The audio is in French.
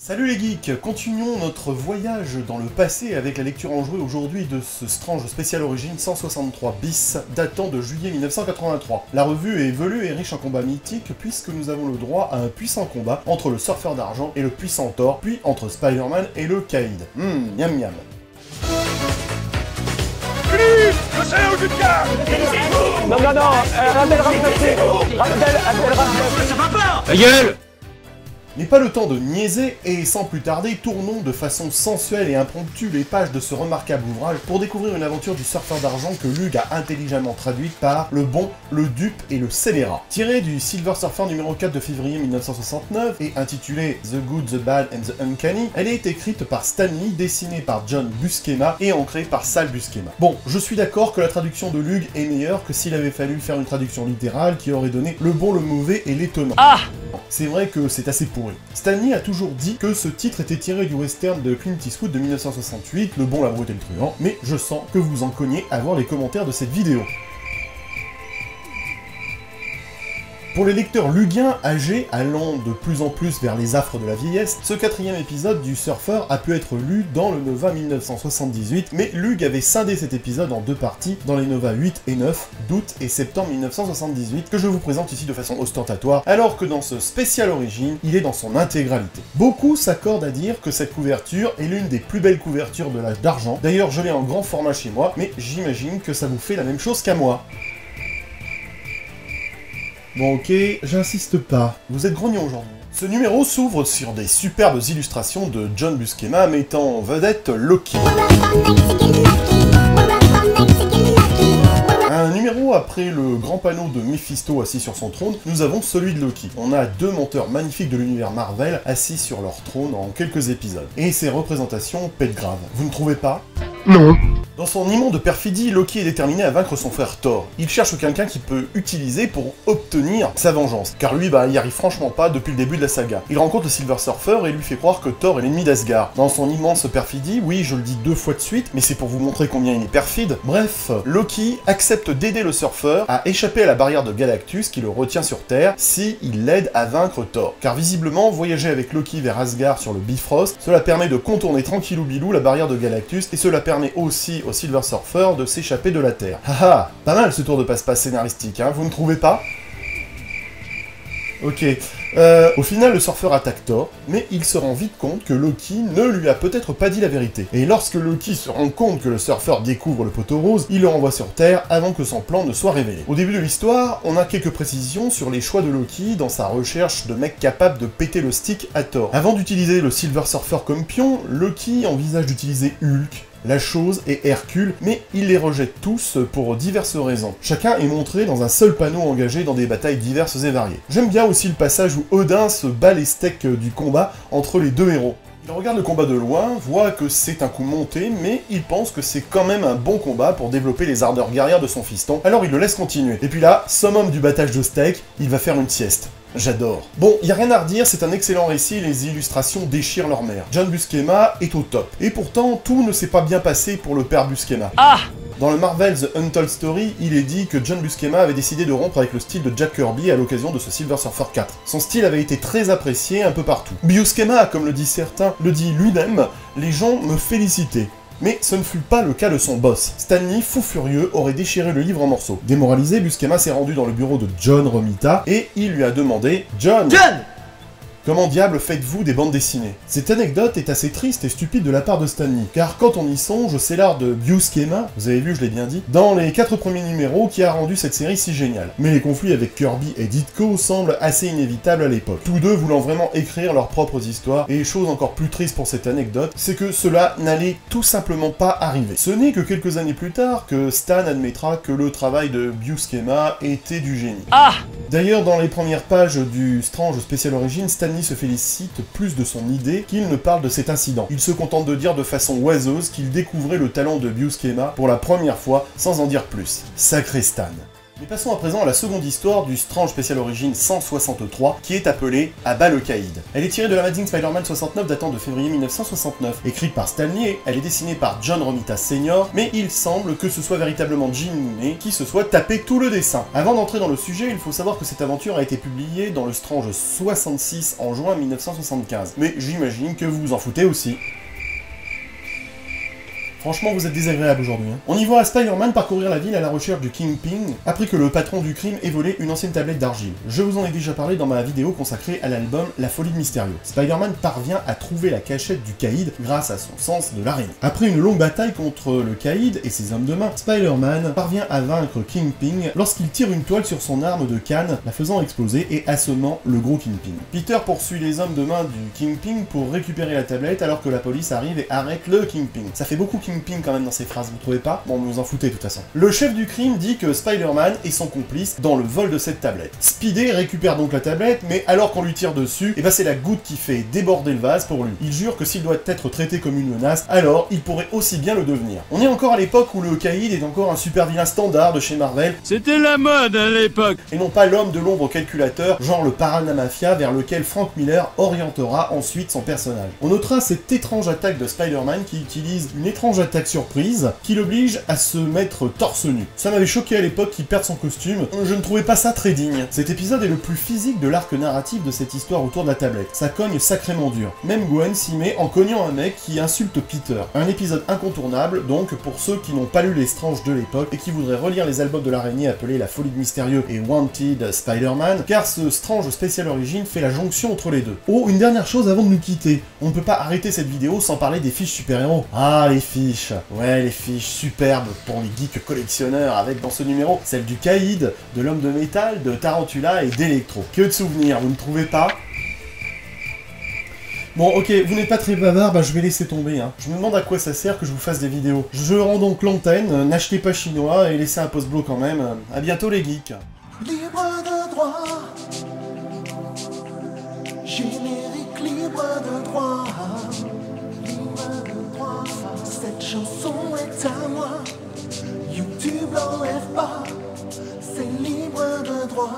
Salut les geeks, continuons notre voyage dans le passé avec la lecture enjouée aujourd'hui de ce Strange Spécial Origins 163 bis datant de juillet 1983. La revue est velue et riche en combats mythiques puisque nous avons le droit à un puissant combat entre le surfeur d'argent et le puissant Thor, puis entre Spider-Man et le Caïd. Miam miam. Non, rappelle ça va pas. Ta gueule. Mais pas le temps de niaiser, et sans plus tarder, tournons de façon sensuelle et impromptue les pages de ce remarquable ouvrage pour découvrir une aventure du surfeur d'argent que Lug a intelligemment traduite par le bon, le dupe et le scélérat. Tirée du Silver Surfer numéro 4 de février 1969 et intitulée The Good, The Bad and The Uncanny, elle est écrite par Stan Lee, dessinée par John Buscema et ancrée par Sal Buscema. Bon, je suis d'accord que la traduction de Lug est meilleure que s'il avait fallu faire une traduction littérale qui aurait donné le bon, le mauvais et l'étonnant. Ah! C'est vrai que c'est assez pourri. Stan Lee a toujours dit que ce titre était tiré du western de Clint Eastwood de 1968, Le Bon, la Brute et le Truand, mais je sens que vous en cognez à voir les commentaires de cette vidéo. Pour les lecteurs lugiens âgés, allant de plus en plus vers les affres de la vieillesse, ce quatrième épisode du Surfer a pu être lu dans le Nova 1978, mais Lug avait scindé cet épisode en deux parties dans les Nova 8 et 9 d'août et septembre 1978, que je vous présente ici de façon ostentatoire, alors que dans ce spécial origine, il est dans son intégralité. Beaucoup s'accordent à dire que cette couverture est l'une des plus belles couvertures de l'âge d'argent, d'ailleurs je l'ai en grand format chez moi, mais j'imagine que ça vous fait la même chose qu'à moi. Bon ok, j'insiste pas, vous êtes grognon aujourd'hui. Ce numéro s'ouvre sur des superbes illustrations de John Buscema mettant en vedette Loki. Un numéro après le grand panneau de Mephisto assis sur son trône, nous avons celui de Loki. On a deux menteurs magnifiques de l'univers Marvel assis sur leur trône en quelques épisodes. Et ces représentations pètent grave. Vous ne trouvez pas ? Non. Dans son immonde perfidie, Loki est déterminé à vaincre son frère Thor. Il cherche quelqu'un qu'il peut utiliser pour obtenir sa vengeance, car lui, il y arrive franchement pas depuis le début de la saga. Il rencontre le Silver Surfer et lui fait croire que Thor est l'ennemi d'Asgard. Dans son immense perfidie, oui, je le dis 2 fois de suite, mais c'est pour vous montrer combien il est perfide. Bref, Loki accepte d'aider le Surfer à échapper à la barrière de Galactus qui le retient sur Terre si il l'aide à vaincre Thor. Car visiblement, voyager avec Loki vers Asgard sur le Bifrost, cela permet de contourner tranquillou bilou la barrière de Galactus et cela permet aussi au Silver Surfer de s'échapper de la Terre. Haha, pas mal ce tour de passe-passe scénaristique, hein, vous ne trouvez pas? Ok. Au final, le surfeur attaque Thor, mais il se rend vite compte que Loki ne lui a peut-être pas dit la vérité. Et lorsque Loki se rend compte que le surfeur découvre le poteau rose, il le renvoie sur Terre avant que son plan ne soit révélé. Au début de l'histoire, on a quelques précisions sur les choix de Loki dans sa recherche de mecs capables de péter le stick à Thor. Avant d'utiliser le Silver Surfer comme pion, Loki envisage d'utiliser Hulk, La Chose et Hercule, mais il les rejette tous pour diverses raisons. Chacun est montré dans un seul panneau engagé dans des batailles diverses et variées. J'aime bien aussi le passage où Odin se bat les steaks du combat entre les deux héros. Il regarde le combat de loin, voit que c'est un coup monté, mais il pense que c'est quand même un bon combat pour développer les ardeurs guerrières de son fiston, alors il le laisse continuer. Et puis là, summum du battage de steak, il va faire une sieste. J'adore. Bon, y a rien à redire, c'est un excellent récit, les illustrations déchirent leur mère. John Buscema est au top. Et pourtant, tout ne s'est pas bien passé pour le père Buscema. Ah! Dans le Marvel The Untold Story, il est dit que John Buscema avait décidé de rompre avec le style de Jack Kirby à l'occasion de ce Silver Surfer 4. Son style avait été très apprécié un peu partout. Buscema, comme le dit certains, le dit lui-même, les gens me félicitaient. Mais ce ne fut pas le cas de son boss. Stan Lee, fou furieux, aurait déchiré le livre en morceaux. Démoralisé, Buscema s'est rendu dans le bureau de John Romita et il lui a demandé « John, comment diable faites-vous des bandes dessinées ?» Cette anecdote est assez triste et stupide de la part de Stan Lee, car quand on y songe, c'est l'art de Buscema, vous avez vu, je l'ai bien dit, dans les 4 premiers numéros qui a rendu cette série si géniale. Mais les conflits avec Kirby et Ditko semblent assez inévitables à l'époque, tous deux voulant vraiment écrire leurs propres histoires, et chose encore plus triste pour cette anecdote, c'est que cela n'allait tout simplement pas arriver. Ce n'est que quelques années plus tard que Stan admettra que le travail de Buscema était du génie. Ah! D'ailleurs, dans les premières pages du Strange Spécial Origins, Stan Lee se félicite plus de son idée qu'il ne parle de cet incident. Il se contente de dire de façon oiseuse qu'il découvrait le talent de Buscema pour la première fois, sans en dire plus. Sacré Stan. Mais passons à présent à la seconde histoire du Strange Special Origins 163, qui est appelée À bas le caïd. Elle est tirée de l'Amazing Spider-Man 69 datant de février 1969. Écrite par Stan Lee, elle est dessinée par John Romita Sr., mais il semble que ce soit véritablement Jim Mooney qui se soit tapé tout le dessin. Avant d'entrer dans le sujet, il faut savoir que cette aventure a été publiée dans le Strange 66 en juin 1975. Mais j'imagine que vous vous en foutez aussi. Franchement, vous êtes désagréable aujourd'hui. Hein. On y voit Spider-Man parcourir la ville à la recherche du Kingpin, après que le patron du crime ait volé une ancienne tablette d'argile. Je vous en ai déjà parlé dans ma vidéo consacrée à l'album La Folie de Mysterio. Spider-Man parvient à trouver la cachette du caïd grâce à son sens de l'araignée. Après une longue bataille contre le caïd et ses hommes de main, Spider-Man parvient à vaincre Kingpin lorsqu'il tire une toile sur son arme de canne, la faisant exploser et assommant le gros Kingpin. Peter poursuit les hommes de main du Kingpin pour récupérer la tablette alors que la police arrive et arrête le Kingpin. Ça fait beaucoup Kingpin quand même dans ces phrases, vous trouvez pas? Bon, vous en foutez de toute façon. Le chef du crime dit que Spider-Man est son complice dans le vol de cette tablette. Speedy récupère donc la tablette, mais alors qu'on lui tire dessus, et bah c'est la goutte qui fait déborder le vase pour lui. Il jure que s'il doit être traité comme une menace, alors il pourrait aussi bien le devenir. On est encore à l'époque où le caïd est encore un super vilain standard de chez Marvel. C'était la mode à l'époque. Et non pas l'homme de l'ombre calculateur, genre le Piranha Mafia, vers lequel Frank Miller orientera ensuite son personnage. On notera cette étrange attaque de Spider-Man qui utilise une étrange attaque surprise qui l'oblige à se mettre torse nu. Ça m'avait choqué à l'époque qu'il perde son costume, je ne trouvais pas ça très digne. Cet épisode est le plus physique de l'arc narratif de cette histoire autour de la tablette. Ça cogne sacrément dur. Même Gwen s'y met en cognant un mec qui insulte Peter. Un épisode incontournable donc pour ceux qui n'ont pas lu les Strange de l'époque et qui voudraient relire les albums de l'araignée appelés La Folie de Mysterio et Wanted Spider-Man, car ce Strange Special Origin fait la jonction entre les deux. Oh, une dernière chose avant de nous quitter. On ne peut pas arrêter cette vidéo sans parler des fiches super-héros. Ah, les fiches. Ouais, les fiches superbes pour les geeks collectionneurs, avec dans ce numéro celle du Caïd, de l'Homme de Métal, de Tarantula et d'Electro. Que de souvenirs, vous ne trouvez pas? Bon, ok, vous n'êtes pas très bavard, bah je vais laisser tomber. Hein. Je me demande à quoi ça sert que je vous fasse des vidéos. Je rends donc l'antenne, n'achetez pas chinois et laissez un post-blow quand même. À bientôt les geeks. Libre de droit, générique libre de droit. Cette chanson est à moi, YouTube l'enlève pas, c'est libre de droit.